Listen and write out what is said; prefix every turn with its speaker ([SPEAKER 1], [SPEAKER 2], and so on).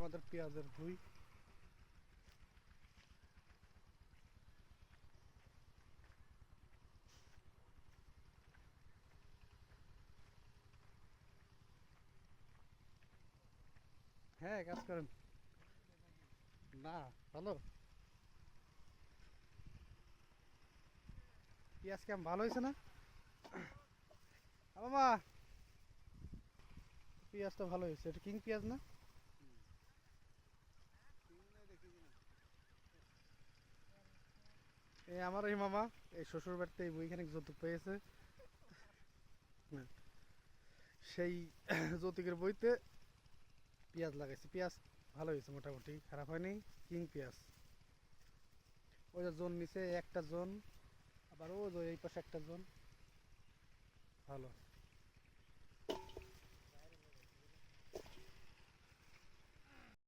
[SPEAKER 1] আমাদের পেঁয়াজের ভুঁই। হ্যাঁ, কাজ করেন। না, ভালো। পেঁয়াজ কেমন ভালো হয়েছে না? মামা, পেঁয়াজ তো ভালো হয়েছে। এটা কিং পেঁয়াজ না? এই আমার এই মামা, এই শ্বশুর বাড়িতে এই বইখানে যৌতুক পেয়েছে। হ্যাঁ, সেই যৌতুকের বইতে পেঁয়াজ লাগাইছে। পেঁয়াজ ভালো হয়েছে, মোটামুটি খারাপ হয়নি। কিং পেঁয়াজ। ওই যে জোন নিচে একটা জোন, আবার ও যে এই পাশে একটা জোন। ভালো।